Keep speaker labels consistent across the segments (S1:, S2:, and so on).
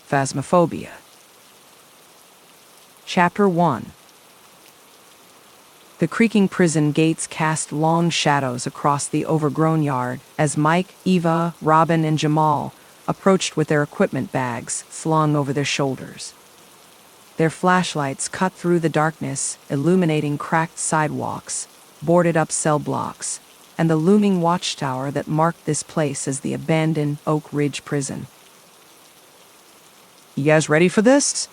S1: Phasmophobia. Chapter 1. The creaking prison gates cast long shadows across the overgrown yard as Mike, Eva, Robin, and Jamal approached with their equipment bags slung over their shoulders. Their flashlights cut through the darkness, illuminating cracked sidewalks, boarded-up cell blocks, and the looming watchtower that marked this place as the abandoned Oak Ridge prison. "You guys ready for this?"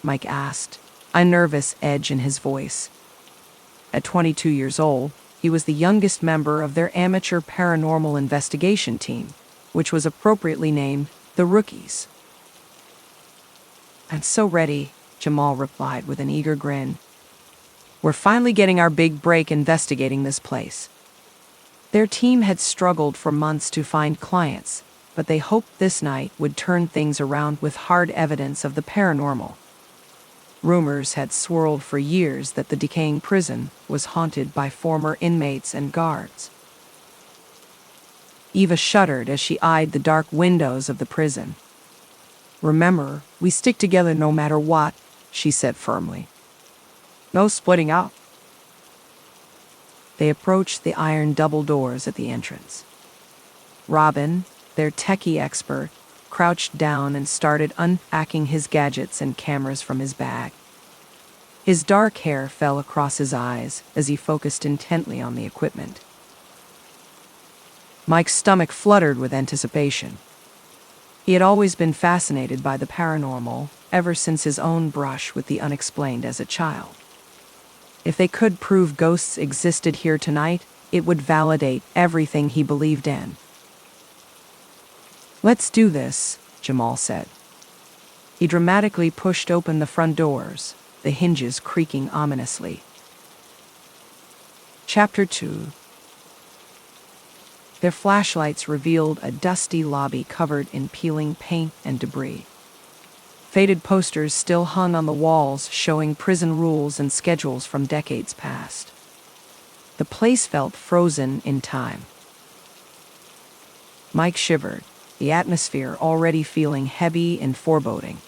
S1: Mike asked, a nervous edge in his voice. At 22 years old, he was the youngest member of their amateur paranormal investigation team, which was appropriately named the Rookies. "I'm so ready," Jamal replied with an eager grin. "We're finally getting our big break investigating this place." Their team had struggled for months to find clients, but they hoped this night would turn things around with hard evidence of the paranormal. Rumors had swirled for years that the decaying prison was haunted by former inmates and guards. Eva shuddered as she eyed the dark windows of the prison. "Remember, we stick together no matter what," she said firmly. "No splitting up." They approached the iron double doors at the entrance. Robin, their techie expert, crouched down and started unpacking his gadgets and cameras from his bag. His dark hair fell across his eyes as he focused intently on the equipment. Mike's stomach fluttered with anticipation. He had always been fascinated by the paranormal, ever since his own brush with the unexplained as a child. If they could prove ghosts existed here tonight, it would validate everything he believed in. "Let's do this," Jamal said. He dramatically pushed open the front doors, the hinges creaking ominously. Chapter 2. Their flashlights revealed a dusty lobby covered in peeling paint and debris. Faded posters still hung on the walls showing prison rules and schedules from decades past. The place felt frozen in time. Mike shivered, the atmosphere already feeling heavy and foreboding.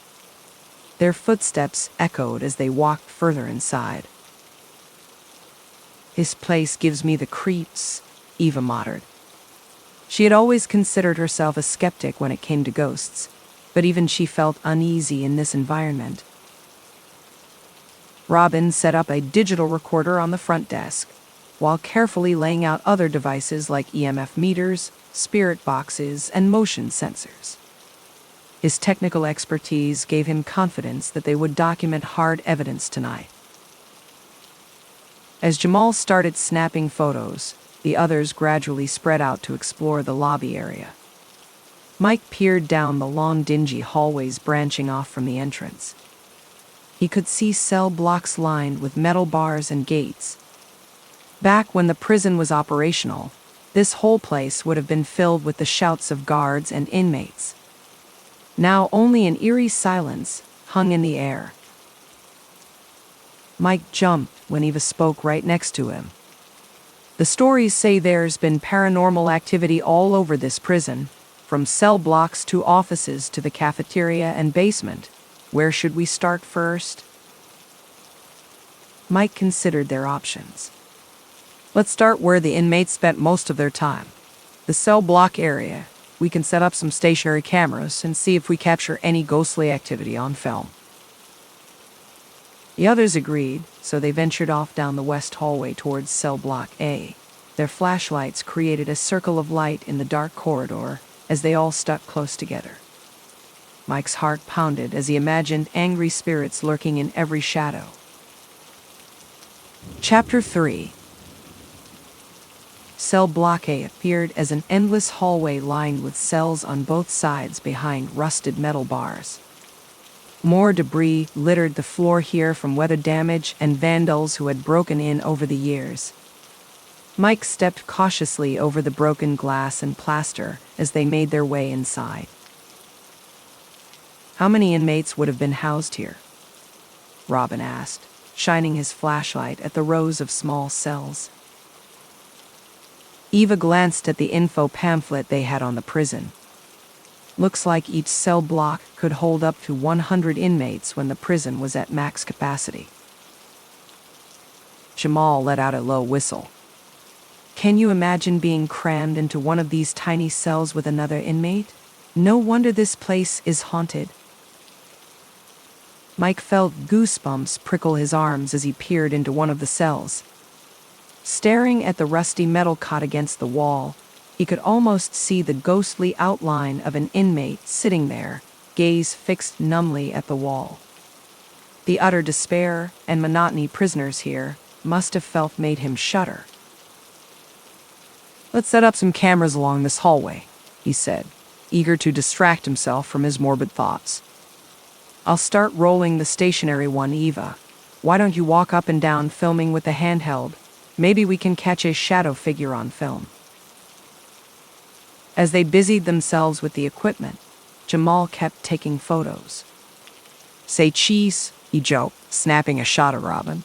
S1: Their footsteps echoed as they walked further inside. "This place gives me the creeps," Eva muttered. She had always considered herself a skeptic when it came to ghosts, but even she felt uneasy in this environment. Robin set up a digital recorder on the front desk, while carefully laying out other devices like EMF meters, spirit boxes, and motion sensors. His technical expertise gave him confidence that they would document hard evidence tonight. As Jamal started snapping photos, the others gradually spread out to explore the lobby area. Mike peered down the long, dingy hallways branching off from the entrance. He could see cell blocks lined with metal bars and gates. Back when the prison was operational, this whole place would have been filled with the shouts of guards and inmates. Now only an eerie silence hung in the air. Mike jumped when Eva spoke right next to him. "The stories say there's been paranormal activity all over this prison, from cell blocks to offices to the cafeteria and basement. Where should we start first?" Mike considered their options. "Let's start where the inmates spent most of their time. The cell block area. We can set up some stationary cameras and see if we capture any ghostly activity on film." The others agreed, so they ventured off down the west hallway towards cell block A. Their flashlights created a circle of light in the dark corridor as they all stuck close together. Mike's heart pounded as he imagined angry spirits lurking in every shadow. Chapter 3. Cell Block A appeared as an endless hallway lined with cells on both sides behind rusted metal bars. More debris littered the floor here from weather damage and vandals who had broken in over the years. Mike stepped cautiously over the broken glass and plaster as they made their way inside. "How many inmates would have been housed here?" Robin asked, shining his flashlight at the rows of small cells. Eva glanced at the info pamphlet they had on the prison. Looks like each cell block could hold up to 100 inmates when the prison was at max capacity. Jamal let out a low whistle. Can you imagine being crammed into one of these tiny cells with another inmate? No wonder this place is haunted. Mike felt goosebumps prickle his arms as he peered into one of the cells. Staring at the rusty metal cot against the wall, he could almost see the ghostly outline of an inmate sitting there, gaze fixed numbly at the wall. The utter despair and monotony prisoners here must have felt made him shudder. "Let's set up some cameras along this hallway," he said, eager to distract himself from his morbid thoughts. "I'll start rolling the stationary one, Eva. Why don't you walk up and down filming with the handheld? Maybe we can catch a shadow figure on film." As they busied themselves with the equipment, Jamal kept taking photos. "Say cheese," he joked, snapping a shot at Robin.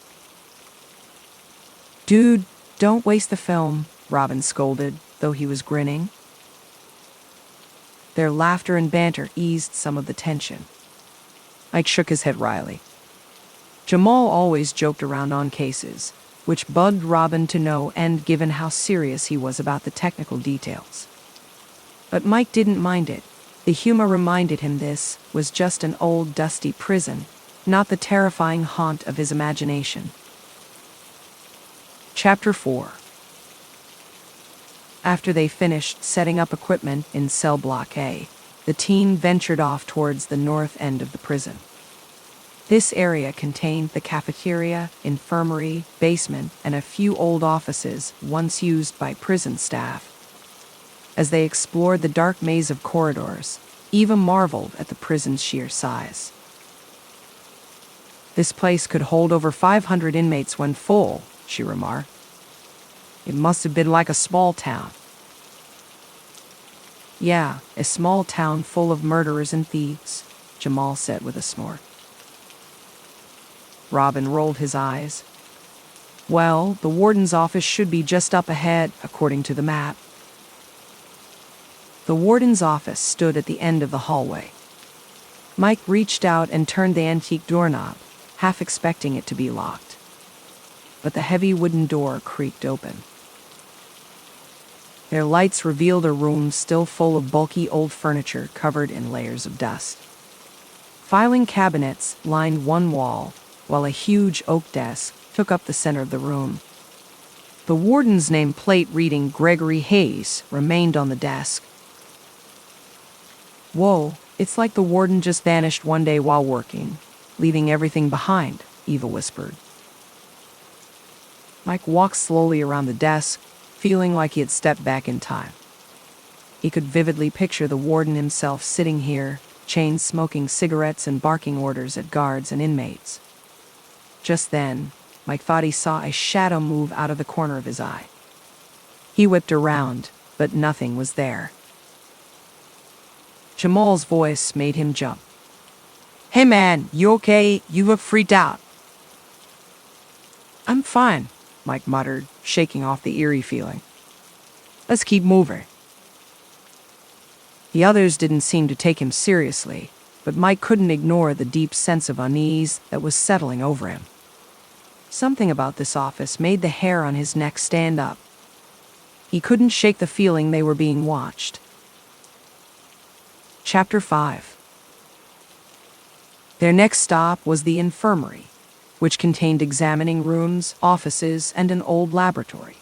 S1: "Dude, don't waste the film," Robin scolded, though he was grinning. Their laughter and banter eased some of the tension. Ike shook his head wryly. Jamal always joked around on cases, which bugged Robin to no end given how serious he was about the technical details. But Mike didn't mind it. The humor reminded him this was just an old, dusty prison, not the terrifying haunt of his imagination. Chapter 4. After they finished setting up equipment in cell block A, the team ventured off towards the north end of the prison. This area contained the cafeteria, infirmary, basement, and a few old offices once used by prison staff. As they explored the dark maze of corridors, Eva marveled at the prison's sheer size. "This place could hold over 500 inmates when full," she remarked. "It must have been like a small town." "Yeah, a small town full of murderers and thieves," Jamal said with a snort. Robin rolled his eyes. "Well, the warden's office should be just up ahead, according to the map." The warden's office stood at the end of the hallway. Mike reached out and turned the antique doorknob, half expecting it to be locked. But the heavy wooden door creaked open. Their lights revealed a room still full of bulky old furniture covered in layers of dust. Filing cabinets lined one wall, while a huge oak desk took up the center of the room. The warden's nameplate reading Gregory Hayes remained on the desk. "Whoa, it's like the warden just vanished one day while working, leaving everything behind," Eva whispered. Mike walked slowly around the desk, feeling like he had stepped back in time. He could vividly picture the warden himself sitting here, chain smoking cigarettes and barking orders at guards and inmates. Just then, Mike thought he saw a shadow move out of the corner of his eye. He whipped around, but nothing was there. Jamal's voice made him jump. "Hey man, you okay? You look freaked out." "I'm fine," Mike muttered, shaking off the eerie feeling. "Let's keep moving." The others didn't seem to take him seriously, but Mike couldn't ignore the deep sense of unease that was settling over him. Something about this office made the hair on his neck stand up. He couldn't shake the feeling they were being watched. Chapter 5. Their next stop was the infirmary, which contained examining rooms, offices, and an old laboratory.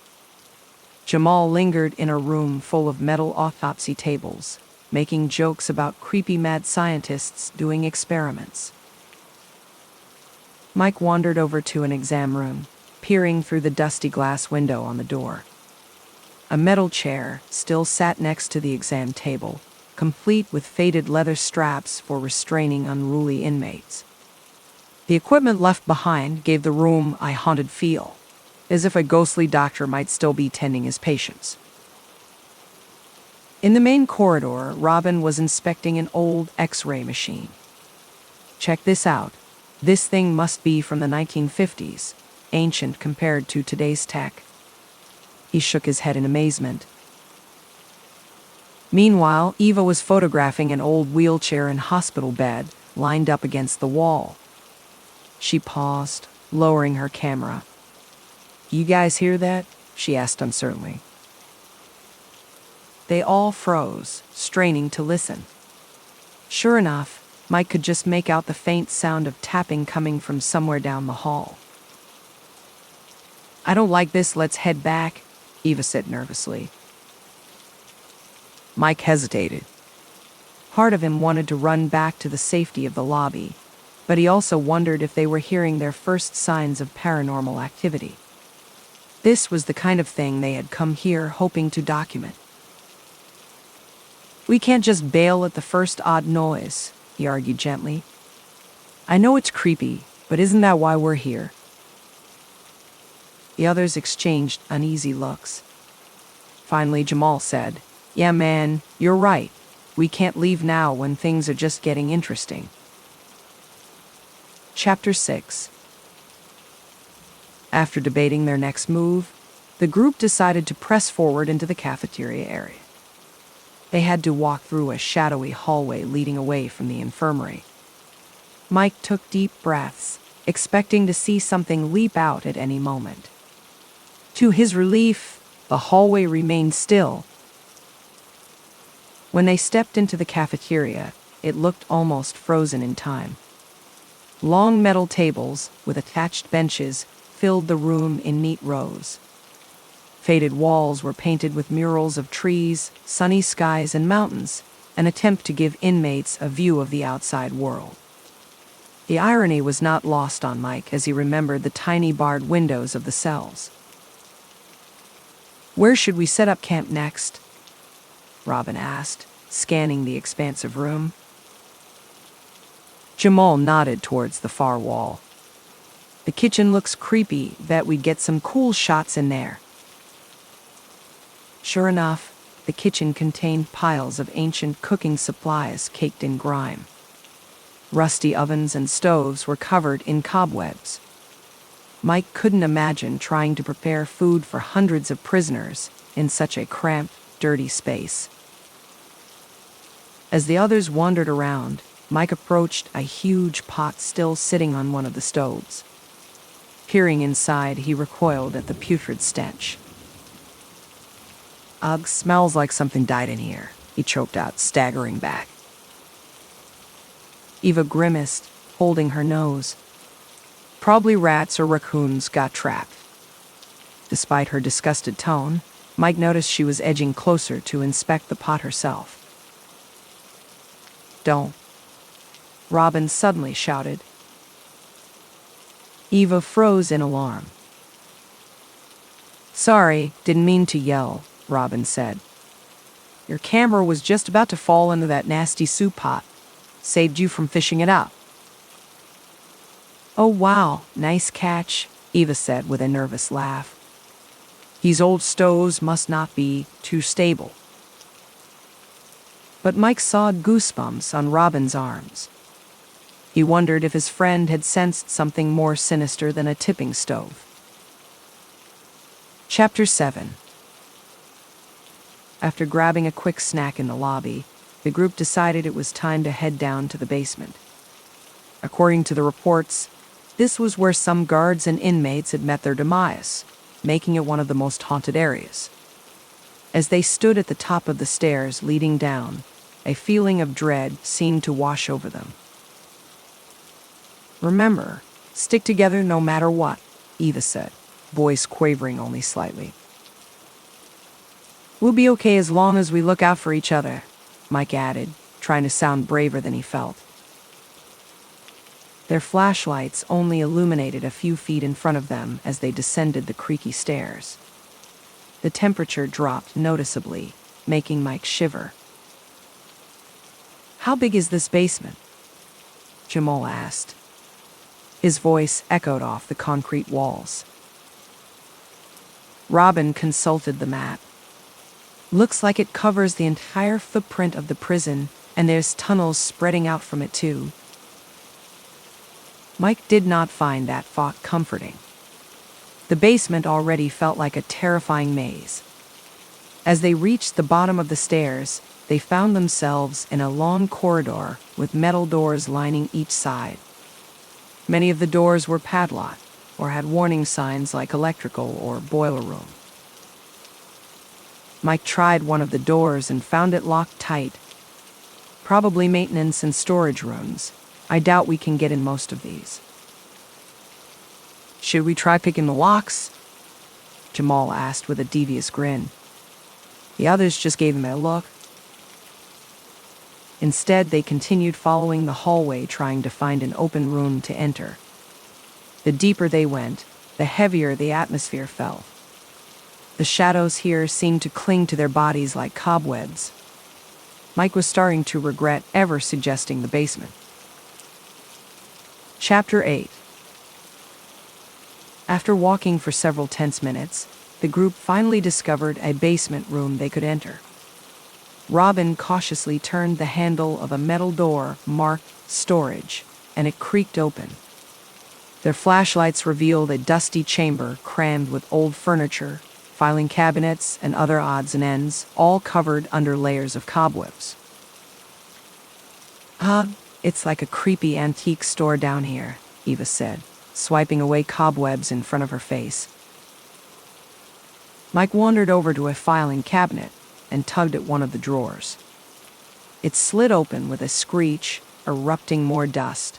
S1: Jamal lingered in a room full of metal autopsy tables, making jokes about creepy mad scientists doing experiments. Mike wandered over to an exam room, peering through the dusty glass window on the door. A metal chair still sat next to the exam table, complete with faded leather straps for restraining unruly inmates. The equipment left behind gave the room a haunted feel, as if a ghostly doctor might still be tending his patients. In the main corridor, Robin was inspecting an old X-ray machine. "Check this out. This thing must be from the 1950s, ancient compared to today's tech." He shook his head in amazement. Meanwhile, Eva was photographing an old wheelchair and hospital bed lined up against the wall. She paused, lowering her camera. "You guys hear that?" she asked uncertainly. They all froze, straining to listen. Sure enough, Mike could just make out the faint sound of tapping coming from somewhere down the hall. "I don't like this, let's head back," Eva said nervously. Mike hesitated. Part of him wanted to run back to the safety of the lobby, but he also wondered if they were hearing their first signs of paranormal activity. This was the kind of thing they had come here hoping to document. "We can't just bail at the first odd noise," he argued gently. "I know it's creepy, but isn't that why we're here?" The others exchanged uneasy looks. Finally, Jamal said, "Yeah, man, you're right. We can't leave now when things are just getting interesting." Chapter 6. After debating their next move, the group decided to press forward into the cafeteria area. They had to walk through a shadowy hallway leading away from the infirmary. Mike took deep breaths, expecting to see something leap out at any moment. To his relief, the hallway remained still. When they stepped into the cafeteria, it looked almost frozen in time. Long metal tables with attached benches filled the room in neat rows. Faded walls were painted with murals of trees, sunny skies, and mountains, an attempt to give inmates a view of the outside world. The irony was not lost on Mike as he remembered the tiny barred windows of the cells. "Where should we set up camp next?" Robin asked, scanning the expansive room. Jamal nodded towards the far wall. "The kitchen looks creepy, bet we'd get some cool shots in there." Sure enough, the kitchen contained piles of ancient cooking supplies caked in grime. Rusty ovens and stoves were covered in cobwebs. Mike couldn't imagine trying to prepare food for hundreds of prisoners in such a cramped, dirty space. As the others wandered around, Mike approached a huge pot still sitting on one of the stoves. Peering inside, he recoiled at the putrid stench. "Ugh, smells like something died in here," he choked out, staggering back. Eva grimaced, holding her nose. "Probably rats or raccoons got trapped." Despite her disgusted tone, Mike noticed she was edging closer to inspect the pot herself. "Don't!" Robin suddenly shouted. Eva froze in alarm. "Sorry, didn't mean to yell," Robin said. "Your camera was just about to fall into that nasty soup pot. Saved you from fishing it up." "Oh wow, nice catch," Eva said with a nervous laugh. "These old stoves must not be too stable." But Mike saw goosebumps on Robin's arms. He wondered if his friend had sensed something more sinister than a tipping stove. Chapter 7. After grabbing a quick snack in the lobby, the group decided it was time to head down to the basement. According to the reports, this was where some guards and inmates had met their demise, making it one of the most haunted areas. As they stood at the top of the stairs leading down, a feeling of dread seemed to wash over them. "Remember, stick together no matter what," Eva said, voice quavering only slightly. "We'll be okay as long as we look out for each other," Mike added, trying to sound braver than he felt. Their flashlights only illuminated a few feet in front of them as they descended the creaky stairs. The temperature dropped noticeably, making Mike shiver. "How big is this basement?" Jamal asked. His voice echoed off the concrete walls. Robin consulted the map. "Looks like it covers the entire footprint of the prison, and there's tunnels spreading out from it too." Mike did not find that thought comforting. The basement already felt like a terrifying maze. As they reached the bottom of the stairs, they found themselves in a long corridor with metal doors lining each side. Many of the doors were padlocked or had warning signs like electrical or boiler room. Mike tried one of the doors and found it locked tight. Probably maintenance and storage rooms. I doubt we can get in most of these. Should we try picking the locks? Jamal asked with a devious grin. The others just gave him a look. Instead, they continued following the hallway, trying to find an open room to enter. The deeper they went, the heavier the atmosphere felt. The shadows here seemed to cling to their bodies like cobwebs. Mike was starting to regret ever suggesting the basement. Chapter 8. After walking for several tense minutes, the group finally discovered a basement room they could enter. Robin cautiously turned the handle of a metal door marked storage, and it creaked open. Their flashlights revealed a dusty chamber crammed with old furniture, filing cabinets, and other odds and ends, all covered under layers of cobwebs. It's like a creepy antique store down here, Eva said, swiping away cobwebs in front of her face. Mike wandered over to a filing cabinet and tugged at one of the drawers. It slid open with a screech, erupting more dust.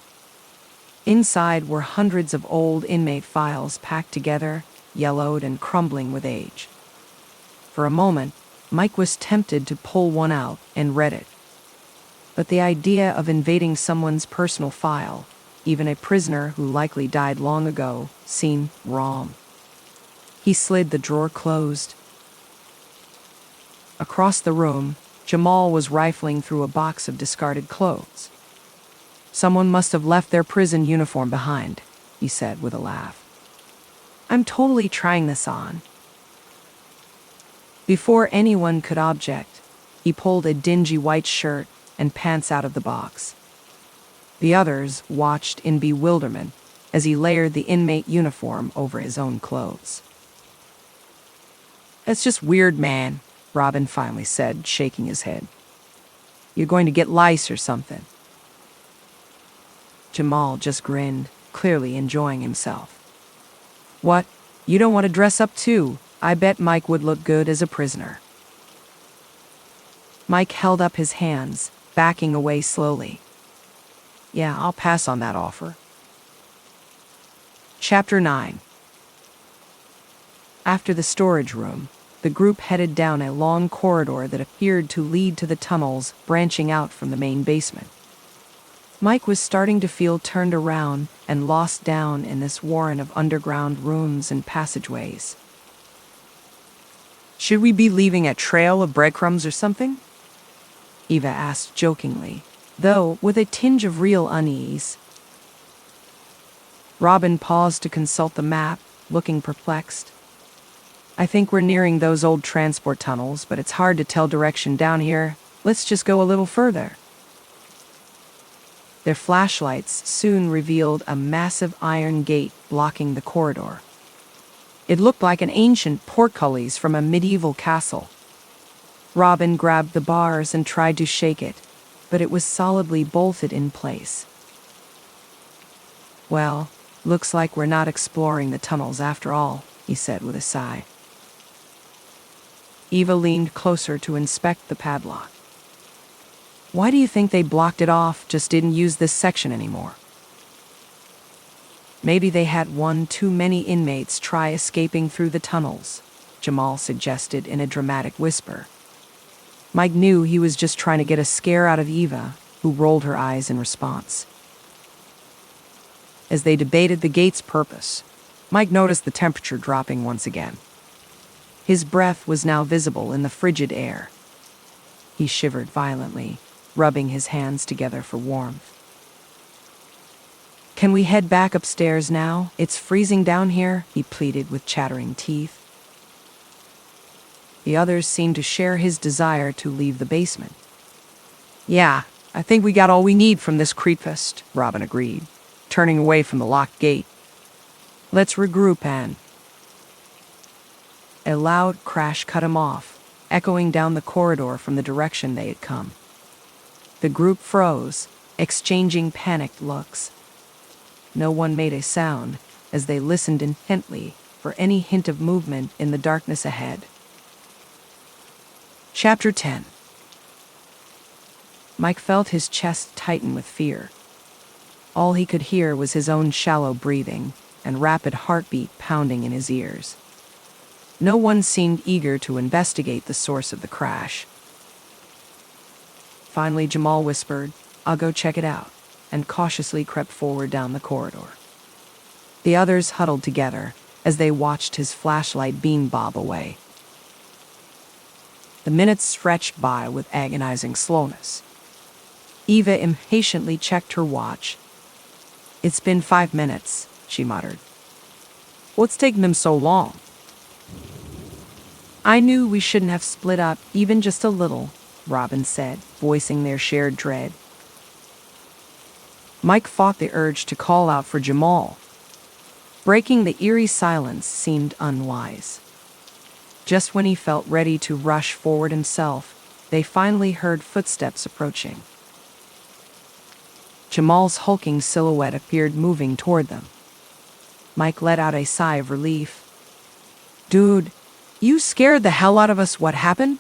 S1: Inside were hundreds of old inmate files packed together, yellowed and crumbling with age. For a moment, Mike was tempted to pull one out and read it. But the idea of invading someone's personal file, even a prisoner who likely died long ago, seemed wrong. He slid the drawer closed. Across the room, Jamal was rifling through a box of discarded clothes. Someone must have left their prison uniform behind, he said with a laugh. I'm totally trying this on. Before anyone could object, he pulled a dingy white shirt and pants out of the box. The others watched in bewilderment as he layered the inmate uniform over his own clothes. That's just weird, man, Robin finally said, shaking his head. You're going to get lice or something. Jamal just grinned, clearly enjoying himself. What? You don't want to dress up too? I bet Mike would look good as a prisoner. Mike held up his hands, backing away slowly. Yeah, I'll pass on that offer. Chapter 9. After the storage room, the group headed down a long corridor that appeared to lead to the tunnels branching out from the main basement. Mike was starting to feel turned around and lost down in this warren of underground rooms and passageways. Should we be leaving a trail of breadcrumbs or something? Eva asked jokingly, though with a tinge of real unease. Robin paused to consult the map, looking perplexed. I think we're nearing those old transport tunnels, but it's hard to tell direction down here. Let's just go a little further. Their flashlights soon revealed a massive iron gate blocking the corridor. It looked like an ancient portcullis from a medieval castle. Robin grabbed the bars and tried to shake it, but it was solidly bolted in place. Well, looks like we're not exploring the tunnels after all, he said with a sigh. Eva leaned closer to inspect the padlock. Why do you think they blocked it off, just didn't use this section anymore? Maybe they had one too many inmates try escaping through the tunnels, Jamal suggested in a dramatic whisper. Mike knew he was just trying to get a scare out of Eva, who rolled her eyes in response. As they debated the gate's purpose, Mike noticed the temperature dropping once again. His breath was now visible in the frigid air. He shivered violently, rubbing his hands together for warmth. Can we head back upstairs now? It's freezing down here, he pleaded with chattering teeth. The others seemed to share his desire to leave the basement. Yeah, I think we got all we need from this creepfest, Robin agreed, turning away from the locked gate. Let's regroup, Anne. A loud crash cut him off, echoing down the corridor from the direction they had come. The group froze, exchanging panicked looks. No one made a sound as they listened intently for any hint of movement in the darkness ahead. Chapter 10. Mike felt his chest tighten with fear. All he could hear was his own shallow breathing and rapid heartbeat pounding in his ears. No one seemed eager to investigate the source of the crash. Finally, Jamal whispered, "I'll go check it out," and cautiously crept forward down the corridor. The others huddled together as they watched his flashlight beam bob away. The minutes stretched by with agonizing slowness. Eva impatiently checked her watch. "It's been 5 minutes," she muttered. "What's taking them so long?" "I knew we shouldn't have split up, even just a little," Robin said, voicing their shared dread. Mike fought the urge to call out for Jamal. Breaking the eerie silence seemed unwise. Just when he felt ready to rush forward himself, they finally heard footsteps approaching. Jamal's hulking silhouette appeared moving toward them. Mike let out a sigh of relief. "Dude, you scared the hell out of us. What happened?"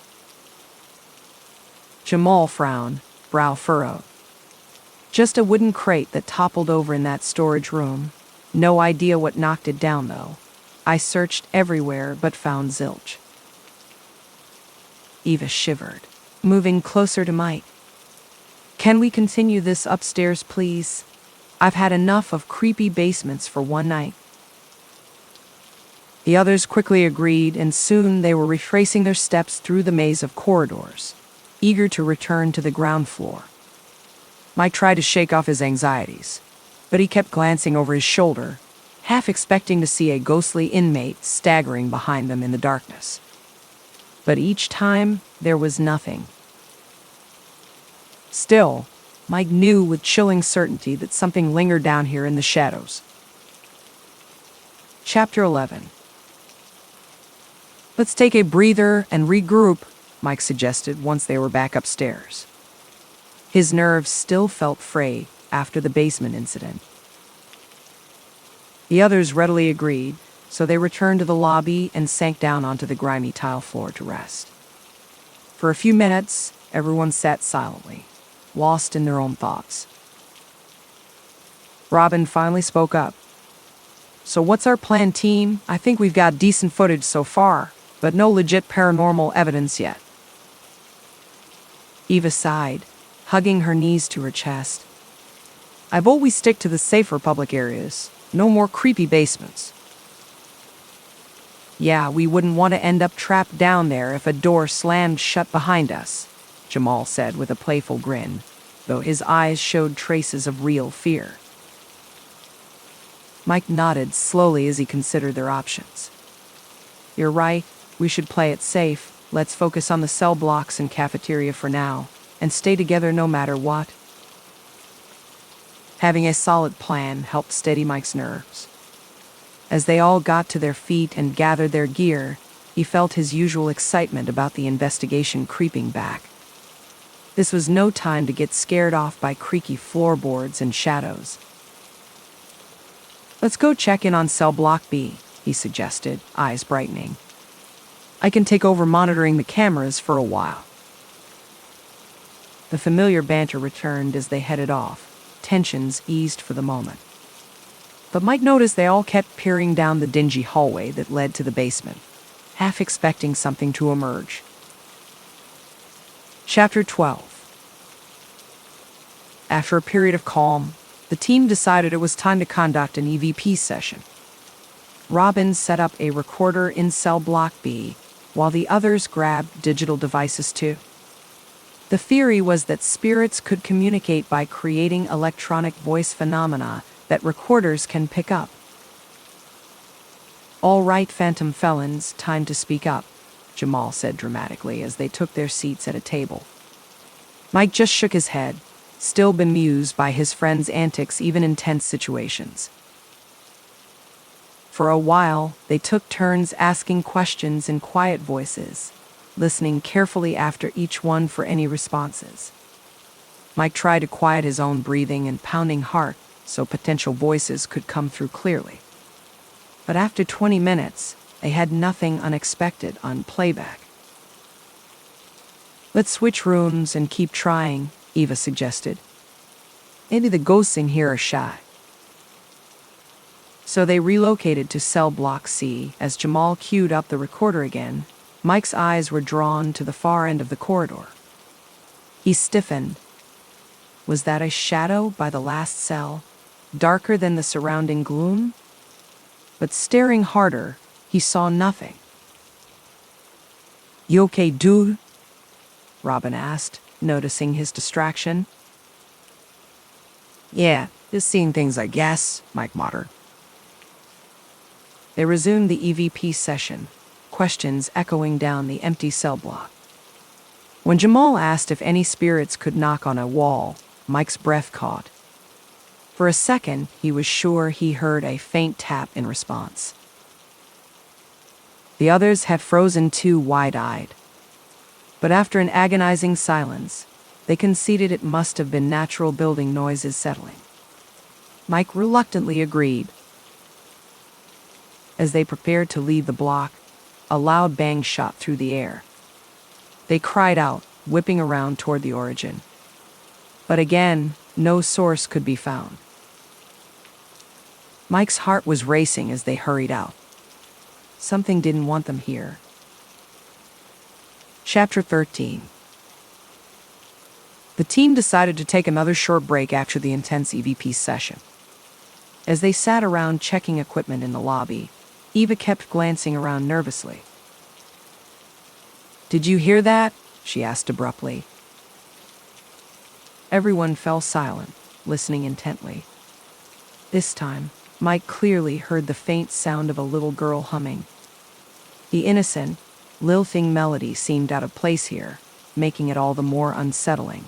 S1: Jamal frowned, brow furrowed. "Just a wooden crate that toppled over in that storage room. No idea what knocked it down, though. I searched everywhere but found zilch." Eva shivered, moving closer to Mike. "Can we continue this upstairs, please? I've had enough of creepy basements for one night." The others quickly agreed, and soon they were retracing their steps through the maze of corridors, eager to return to the ground floor. Mike tried to shake off his anxieties, but he kept glancing over his shoulder, half expecting to see a ghostly inmate staggering behind them in the darkness. But each time, there was nothing. Still, Mike knew with chilling certainty that something lingered down here in the shadows. Chapter 11. "Let's take a breather and regroup," Mike suggested once they were back upstairs. His nerves still felt frayed after the basement incident. The others readily agreed, so they returned to the lobby and sank down onto the grimy tile floor to rest. For a few minutes, everyone sat silently, lost in their own thoughts. Robin finally spoke up. "So what's our plan, team? I think we've got decent footage so far, but no legit paranormal evidence yet." Eva sighed, hugging her knees to her chest. "I've always stick to the safer public areas. No more creepy basements." "Yeah, we wouldn't want to end up trapped down there if a door slammed shut behind us," Jamal said with a playful grin, though his eyes showed traces of real fear. Mike nodded slowly as he considered their options. "You're right, we should play it safe. Let's focus on the cell blocks and cafeteria for now, and stay together no matter what." Having a solid plan helped steady Mike's nerves. As they all got to their feet and gathered their gear, he felt his usual excitement about the investigation creeping back. This was no time to get scared off by creaky floorboards and shadows. "Let's go check in on cell block B," he suggested, eyes brightening. "I can take over monitoring the cameras for a while." The familiar banter returned as they headed off. Tensions eased for the moment. But Mike noticed they all kept peering down the dingy hallway that led to the basement, half expecting something to emerge. Chapter 12. After a period of calm, the team decided it was time to conduct an EVP session. Robin set up a recorder in cell block B, while the others grabbed digital devices too. The theory was that spirits could communicate by creating electronic voice phenomena that recorders can pick up. "All right, phantom felons, time to speak up," Jamal said dramatically as they took their seats at a table. Mike just shook his head, still bemused by his friend's antics even in tense situations. For a while, they took turns asking questions in quiet voices, listening carefully after each one for any responses. Mike tried to quiet his own breathing and pounding heart so potential voices could come through clearly. But after 20 minutes, they had nothing unexpected on playback. "Let's switch rooms and keep trying," Eva suggested. "Maybe the ghosts in here are shy." So they relocated to cell block C. As Jamal queued up the recorder again, Mike's eyes were drawn to the far end of the corridor. He stiffened. Was that a shadow by the last cell, darker than the surrounding gloom? But staring harder, he saw nothing. "You okay, dude?" Robin asked, noticing his distraction. "Yeah, just seeing things, I guess," Mike muttered. They resumed the EVP session, questions echoing down the empty cell block. When Jamal asked if any spirits could knock on a wall, Mike's breath caught. For a second, he was sure he heard a faint tap in response. The others had frozen too, wide-eyed. But after an agonizing silence, they conceded it must have been natural building noises settling. Mike reluctantly agreed. As they prepared to leave the block, a loud bang shot through the air. They cried out, whipping around toward the origin. But again, no source could be found. Mike's heart was racing as they hurried out. Something didn't want them here. Chapter 13. The team decided to take another short break after the intense EVP session. As they sat around checking equipment in the lobby, Eva kept glancing around nervously. "Did you hear that?" she asked abruptly. Everyone fell silent, listening intently. This time, Mike clearly heard the faint sound of a little girl humming. The innocent, lilting melody seemed out of place here, making it all the more unsettling.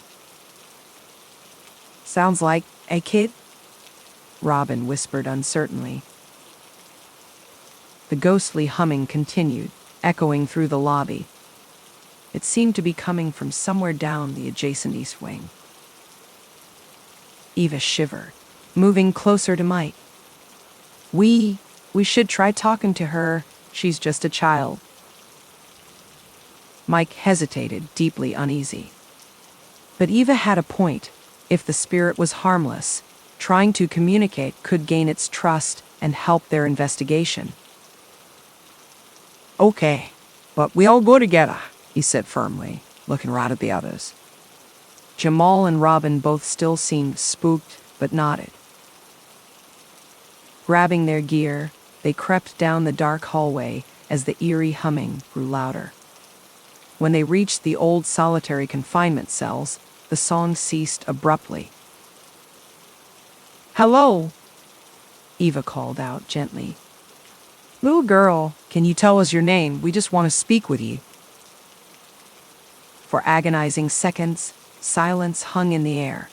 S1: "Sounds like a kid?" Robin whispered uncertainly. The ghostly humming continued, echoing through the lobby. It seemed to be coming from somewhere down the adjacent east wing. Eva shivered, moving closer to Mike. We should try talking to her. She's just a child." Mike hesitated, deeply uneasy. But Eva had a point. If the spirit was harmless, trying to communicate could gain its trust and help their investigation. "Okay, but we all go together," he said firmly, looking right at the others. Jamal and Robin both still seemed spooked, but nodded. Grabbing their gear, they crept down the dark hallway as the eerie humming grew louder. When they reached the old solitary confinement cells, the song ceased abruptly. "Hello," Eva called out gently. "Little girl, can you tell us your name? We just want to speak with you." For agonizing seconds, silence hung in the air.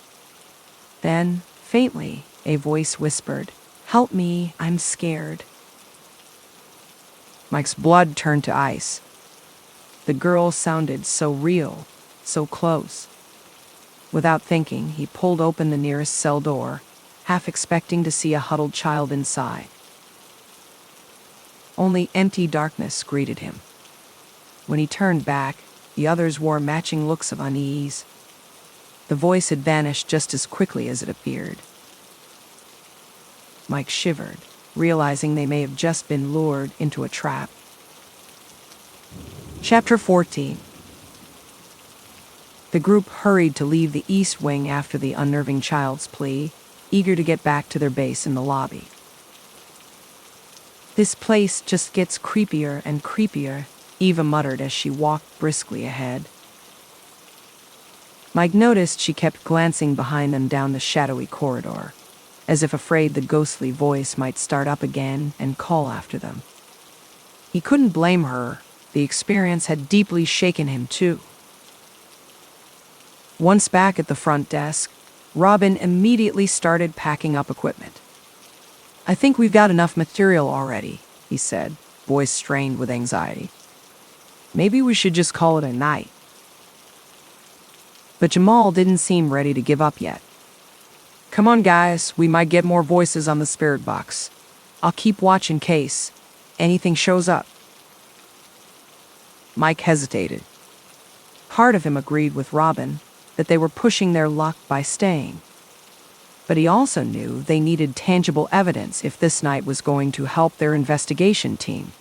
S1: Then, faintly, a voice whispered, "Help me, I'm scared." Mike's blood turned to ice. The girl sounded so real, so close. Without thinking, he pulled open the nearest cell door, half expecting to see a huddled child inside. Only empty darkness greeted him. When he turned back, the others wore matching looks of unease. The voice had vanished just as quickly as it appeared. Mike shivered, realizing they may have just been lured into a trap. Chapter 14. The group hurried to leave the east wing after the unnerving child's plea, eager to get back to their base in the lobby. "This place just gets creepier and creepier," Eva muttered as she walked briskly ahead. Mike noticed she kept glancing behind them down the shadowy corridor, as if afraid the ghostly voice might start up again and call after them. He couldn't blame her. The experience had deeply shaken him too. Once back at the front desk, Robin immediately started packing up equipment. "I think we've got enough material already," he said, voice strained with anxiety. Maybe we should just call it a night. But Jamal didn't seem ready to give up yet. Come on, guys, we might get more voices on the spirit box. I'll keep watch in case anything shows up. Mike hesitated. Part of him agreed with Robin that they were pushing their luck by staying. But he also knew they needed tangible evidence if this night was going to help their investigation team.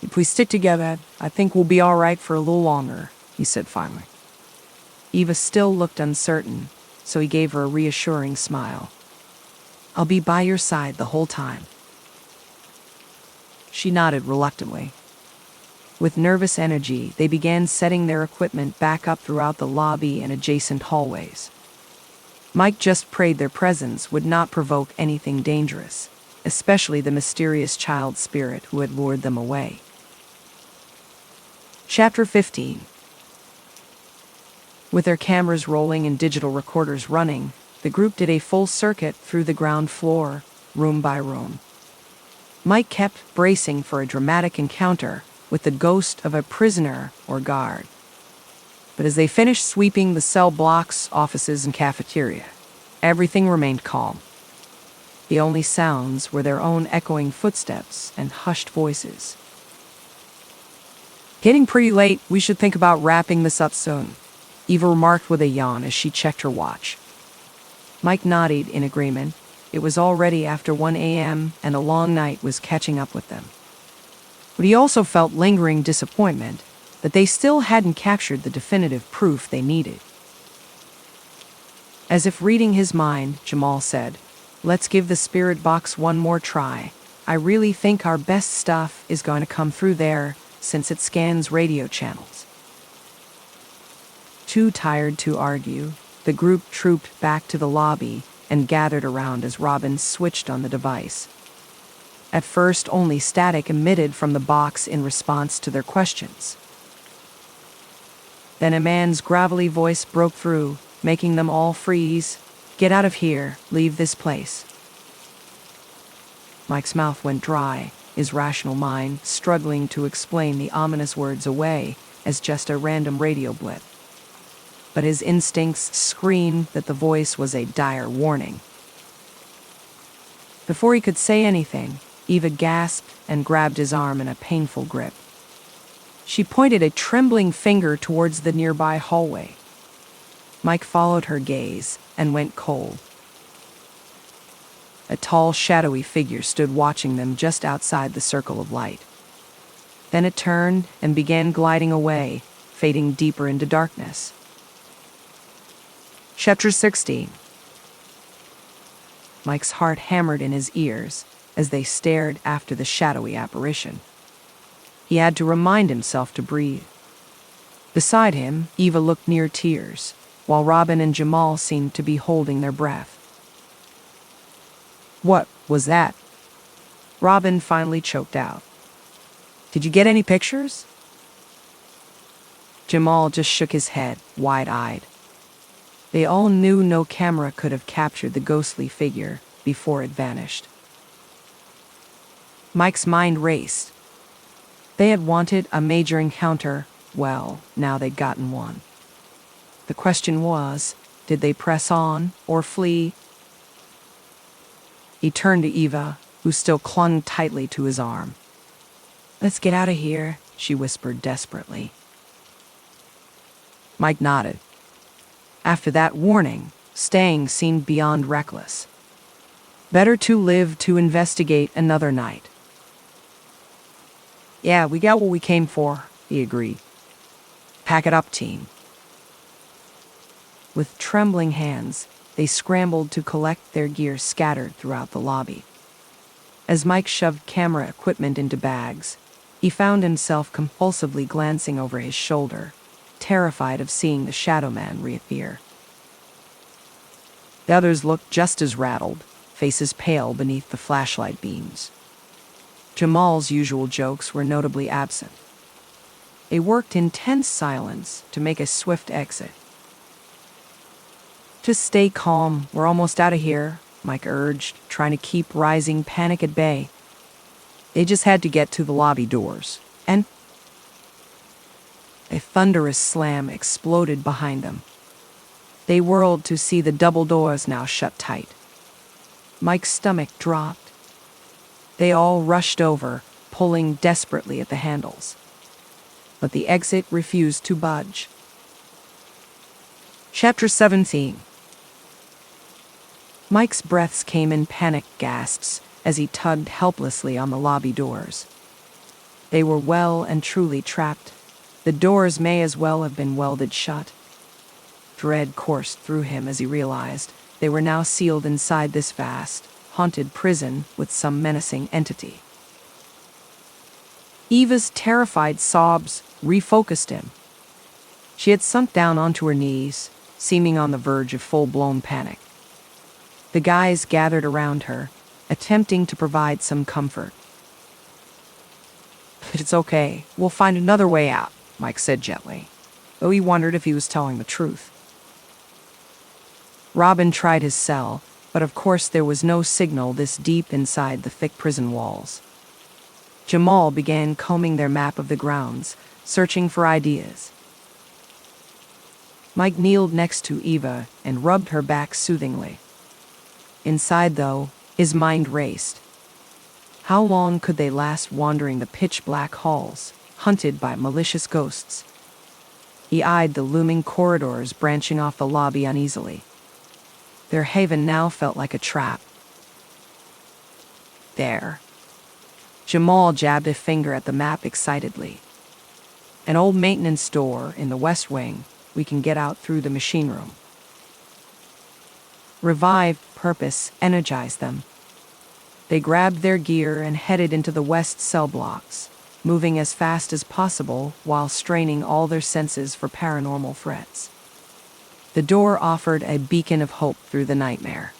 S1: If we stick together, I think we'll be all right for a little longer, he said finally. Eva still looked uncertain, so he gave her a reassuring smile. I'll be by your side the whole time. She nodded reluctantly. With nervous energy, they began setting their equipment back up throughout the lobby and adjacent hallways. Mike just prayed their presence would not provoke anything dangerous, especially the mysterious child spirit who had lured them away. Chapter 15. With their cameras rolling and digital recorders running, the group did a full circuit through the ground floor, room by room. Mike kept bracing for a dramatic encounter with the ghost of a prisoner or guard. But as they finished sweeping the cell blocks, offices, and cafeteria, everything remained calm. The only sounds were their own echoing footsteps and hushed voices. Getting pretty late, we should think about wrapping this up soon, Eva remarked with a yawn as she checked her watch. Mike nodded in agreement. It was already after 1 a.m. and a long night was catching up with them. But he also felt lingering disappointment that they still hadn't captured the definitive proof they needed. As if reading his mind, Jamal said, "Let's give the spirit box one more try. I really think our best stuff is going to come through there since it scans radio channels." Too tired to argue, the group trooped back to the lobby and gathered around as Robin switched on the device. At first, only static emitted from the box in response to their questions. Then a man's gravelly voice broke through, making them all freeze. "Get out of here. Leave this place." Mike's mouth went dry, his rational mind struggling to explain the ominous words away as just a random radio blip. But his instincts screamed that the voice was a dire warning. Before he could say anything, Eva gasped and grabbed his arm in a painful grip. She pointed a trembling finger towards the nearby hallway. Mike followed her gaze and went cold. A tall, shadowy figure stood watching them just outside the circle of light. Then it turned and began gliding away, fading deeper into darkness. Chapter 16. Mike's heart hammered in his ears as they stared after the shadowy apparition. He had to remind himself to breathe. Beside him, Eva looked near tears, while Robin and Jamal seemed to be holding their breath. "What was that?" Robin finally choked out. "Did you get any pictures?" Jamal just shook his head, wide-eyed. They all knew no camera could have captured the ghostly figure before it vanished. Mike's mind raced. They had wanted a major encounter. Well, now they'd gotten one. The question was, did they press on or flee? He turned to Eva, who still clung tightly to his arm. "Let's get out of here," she whispered desperately. Mike nodded. After that warning, staying seemed beyond reckless. Better to live to investigate another night. "Yeah, we got what we came for," he agreed. "Pack it up, team." With trembling hands, they scrambled to collect their gear scattered throughout the lobby. As Mike shoved camera equipment into bags, he found himself compulsively glancing over his shoulder, terrified of seeing the Shadow Man reappear. The others looked just as rattled, faces pale beneath the flashlight beams. Jamal's usual jokes were notably absent. They worked in tense silence to make a swift exit. "Just stay calm, we're almost out of here," Mike urged, trying to keep rising panic at bay. They just had to get to the lobby doors. And A thunderous slam exploded behind them. They whirled to see the double doors now shut tight. Mike's stomach dropped. They all rushed over, pulling desperately at the handles. But the exit refused to budge. Chapter 17. Mike's breaths came in panicked gasps as he tugged helplessly on the lobby doors. They were well and truly trapped. The doors may as well have been welded shut. Dread coursed through him as he realized they were now sealed inside this vast, haunted prison with some menacing entity. Eva's terrified sobs refocused him. She had sunk down onto her knees, seeming on the verge of full-blown panic. The guys gathered around her, attempting to provide some comfort. "It's okay. We'll find another way out," Mike said gently, though he wondered if he was telling the truth. Robin tried his cell, but of course there was no signal this deep inside the thick prison walls. Jamal began combing their map of the grounds, searching for ideas. Mike kneeled next to Eva and rubbed her back soothingly. Inside, though, his mind raced. How long could they last wandering the pitch-black halls, hunted by malicious ghosts? He eyed the looming corridors branching off the lobby uneasily. Their haven now felt like a trap. There. Jamal jabbed a finger at the map excitedly. An old maintenance door in the west wing. We can get out through the machine room. Revived purpose energized them. They grabbed their gear and headed into the west cell blocks, moving as fast as possible while straining all their senses for paranormal threats. The door offered a beacon of hope through the nightmare.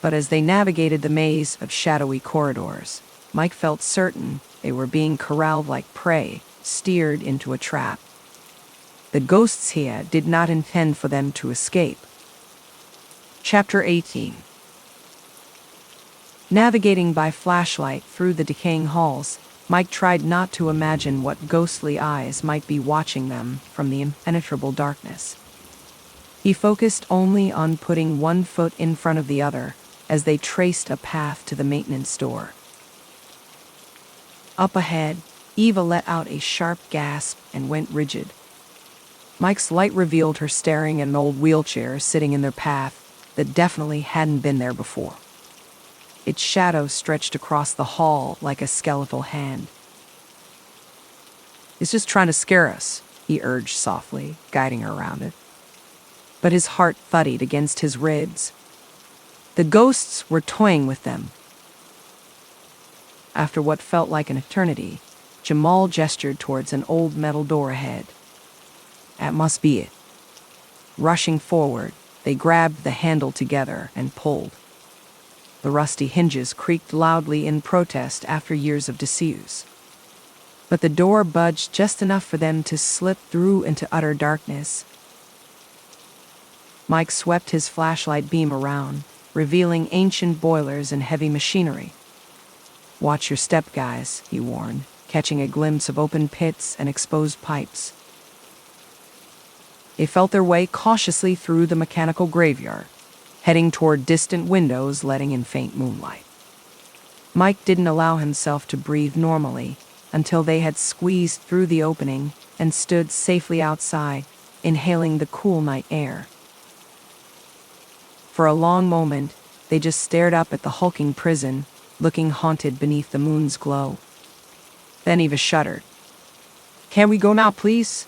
S1: But as they navigated the maze of shadowy corridors, Mike felt certain they were being corralled like prey, steered into a trap. The ghosts here did not intend for them to escape. Chapter 18. Navigating by flashlight through the decaying halls, Mike tried not to imagine what ghostly eyes might be watching them from the impenetrable darkness. He focused only on putting one foot in front of the other as they traced a path to the maintenance door. Up ahead, Eva let out a sharp gasp and went rigid. Mike's light revealed her staring at an old wheelchair sitting in their path that definitely hadn't been there before. Its shadow stretched across the hall like a skeletal hand. "It's just trying to scare us," he urged softly, guiding her around it. But his heart thudded against his ribs. The ghosts were toying with them. After what felt like an eternity, Jamal gestured towards an old metal door ahead. That must be it. Rushing forward, they grabbed the handle together and pulled. The rusty hinges creaked loudly in protest after years of disuse. But the door budged just enough for them to slip through into utter darkness. Mike swept his flashlight beam around, revealing ancient boilers and heavy machinery. "Watch your step, guys," he warned, catching a glimpse of open pits and exposed pipes. They felt their way cautiously through the mechanical graveyard, heading toward distant windows letting in faint moonlight. Mike didn't allow himself to breathe normally until they had squeezed through the opening and stood safely outside, inhaling the cool night air. For a long moment, they just stared up at the hulking prison, looking haunted beneath the moon's glow. Then Eva shuddered. "Can we go now, please?"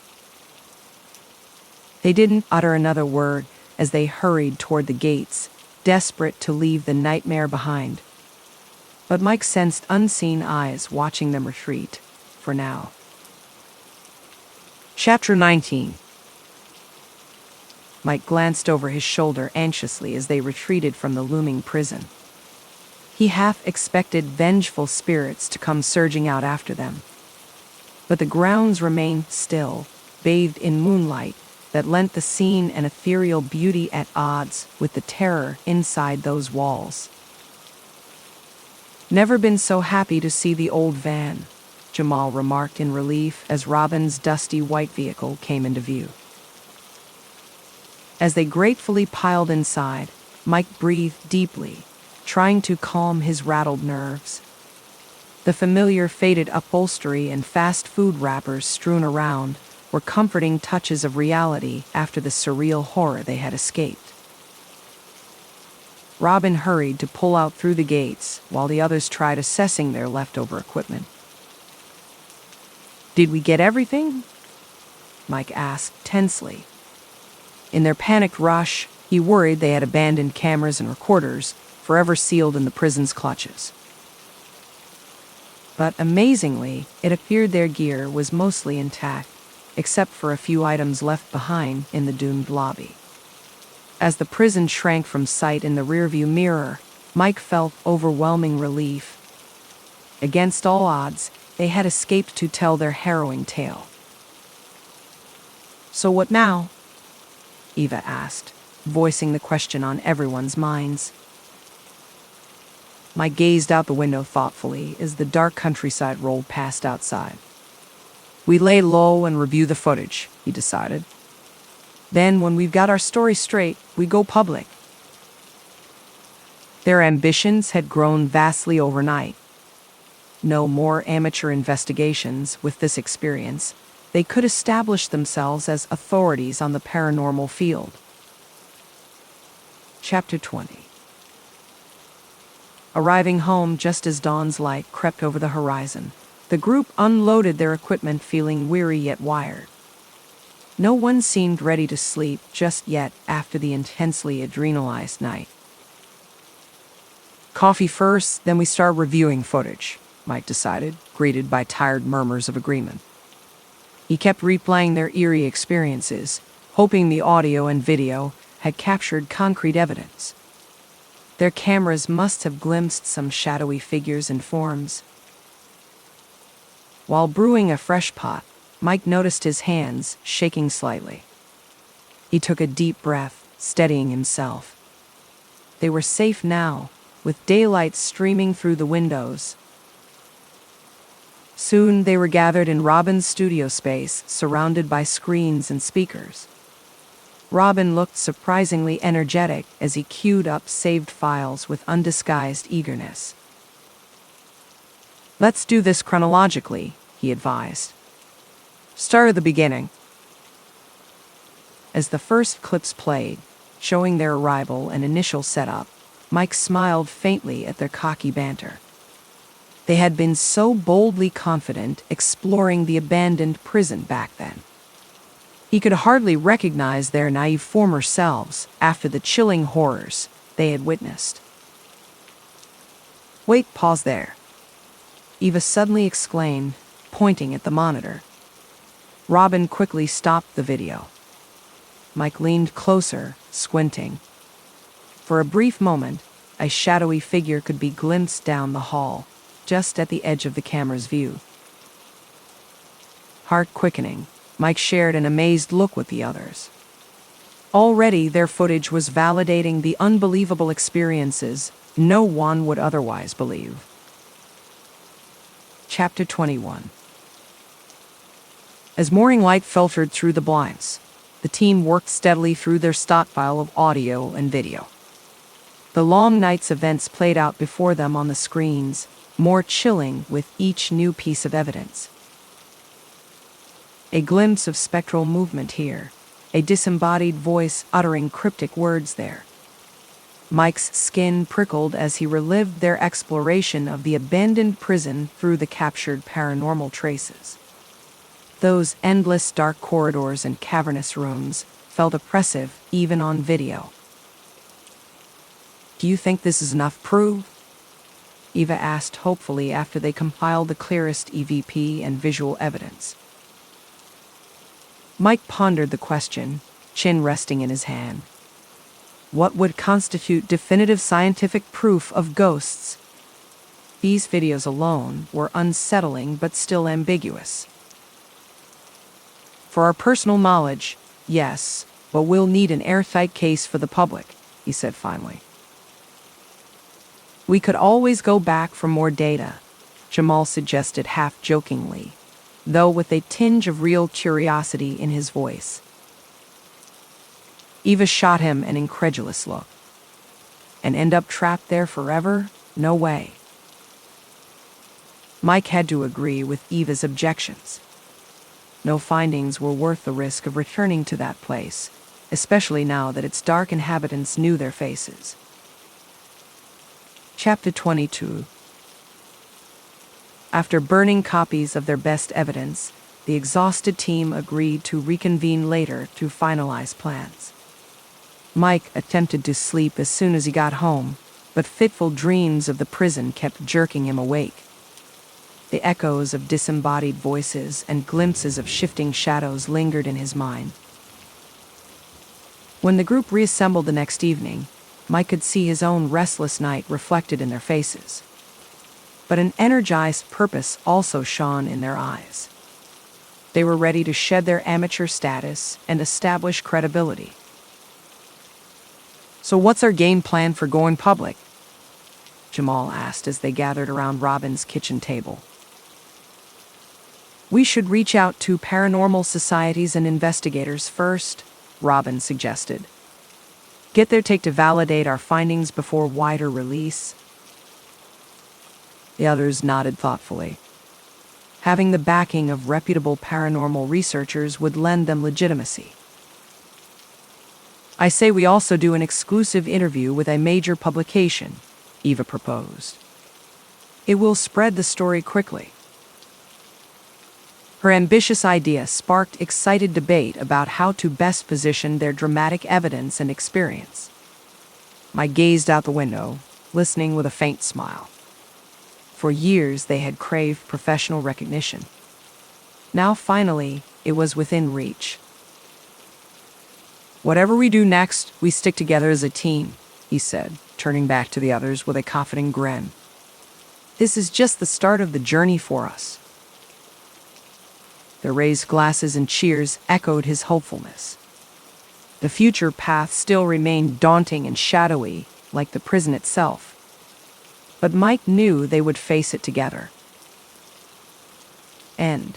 S1: They didn't utter another word as they hurried toward the gates, desperate to leave the nightmare behind. But Mike sensed unseen eyes watching them retreat, for now. Chapter 19. Mike glanced over his shoulder anxiously as they retreated from the looming prison. He half expected vengeful spirits to come surging out after them. But the grounds remained still, bathed in moonlight that lent the scene an ethereal beauty at odds with the terror inside those walls. Never been so happy to see the old van. Jamal remarked in relief as Robin's dusty white vehicle came into view. As they gratefully piled inside, Mike breathed deeply, trying to calm his rattled nerves. The familiar faded upholstery and fast food wrappers strewn around were comforting touches of reality after the surreal horror they had escaped. Robin hurried to pull out through the gates while the others tried assessing their leftover equipment. "Did we get everything?" Mike asked tensely. In their panicked rush, he worried they had abandoned cameras and recorders, forever sealed in the prison's clutches. But amazingly, it appeared their gear was mostly intact, except for a few items left behind in the doomed lobby. As the prison shrank from sight in the rearview mirror, Mike felt overwhelming relief. Against all odds, they had escaped to tell their harrowing tale. "So what now?" Eva asked, voicing the question on everyone's minds. Mike gazed out the window thoughtfully as the dark countryside rolled past outside. "We lay low and review the footage," he decided. "Then, when we've got our story straight, we go public." Their ambitions had grown vastly overnight. No more amateur investigations. With this experience, they could establish themselves as authorities on the paranormal field. Chapter 20. Arriving home just as dawn's light crept over the horizon, the group unloaded their equipment feeling weary yet wired. No one seemed ready to sleep just yet after the intensely adrenalized night. "Coffee first, then we start reviewing footage," Mike decided, greeted by tired murmurs of agreement. He kept replaying their eerie experiences, hoping the audio and video had captured concrete evidence. Their cameras must have glimpsed some shadowy figures and forms. While brewing a fresh pot, Mike noticed his hands shaking slightly. He took a deep breath, steadying himself. They were safe now, with daylight streaming through the windows. Soon they were gathered in Robin's studio space, surrounded by screens and speakers. Robin looked surprisingly energetic as he queued up saved files with undisguised eagerness. "Let's do this chronologically," he advised. "Start at the beginning." As the first clips played, showing their arrival and initial setup, Mike smiled faintly at their cocky banter. They had been so boldly confident exploring the abandoned prison back then. He could hardly recognize their naive former selves after the chilling horrors they had witnessed. "Wait, pause there," Eva suddenly exclaimed, pointing at the monitor. Robin quickly stopped the video. Mike leaned closer, squinting. For a brief moment, a shadowy figure could be glimpsed down the hall, just at the edge of the camera's view. Heart quickening, Mike shared an amazed look with the others. Already their footage was validating the unbelievable experiences no one would otherwise believe. Chapter 21. As morning light filtered through the blinds, the team worked steadily through their stockpile of audio and video. The long night's events played out before them on the screens, more chilling with each new piece of evidence. A glimpse of spectral movement here, a disembodied voice uttering cryptic words there. Mike's skin prickled as he relived their exploration of the abandoned prison through the captured paranormal traces. Those endless dark corridors and cavernous rooms felt oppressive even on video. "Do you think this is enough proof?" Eva asked hopefully after they compiled the clearest EVP and visual evidence. Mike pondered the question, chin resting in his hand. What would constitute definitive scientific proof of ghosts? These videos alone were unsettling but still ambiguous. "For our personal knowledge, yes, but we'll need an airtight case for the public," he said finally. "We could always go back for more data," Jamal suggested half-jokingly, though with a tinge of real curiosity in his voice. Eva shot him an incredulous look. And end up trapped there forever? No way. Mike had to agree with Eva's objections. No findings were worth the risk of returning to that place, especially now that its dark inhabitants knew their faces. Chapter 22. After burning copies of their best evidence, the exhausted team agreed to reconvene later to finalize plans. Mike attempted to sleep as soon as he got home, but fitful dreams of the prison kept jerking him awake. The echoes of disembodied voices and glimpses of shifting shadows lingered in his mind. When the group reassembled the next evening, Mike could see his own restless night reflected in their faces. But an energized purpose also shone in their eyes. They were ready to shed their amateur status and establish credibility. "So what's our game plan for going public?" Jamal asked as they gathered around Robin's kitchen table. "We should reach out to paranormal societies and investigators first," Robin suggested. "Get their take to validate our findings before wider release." The others nodded thoughtfully. Having the backing of reputable paranormal researchers would lend them legitimacy. "I say we also do an exclusive interview with a major publication," Eva proposed. "It will spread the story quickly." Her ambitious idea sparked excited debate about how to best position their dramatic evidence and experience. Mike gazed out the window, listening with a faint smile. For years they had craved professional recognition. Now finally, it was within reach. "Whatever we do next, we stick together as a team," he said, turning back to the others with a confident grin. "This is just the start of the journey for us." Their raised glasses and cheers echoed his hopefulness. The future path still remained daunting and shadowy, like the prison itself. But Mike knew they would face it together. End.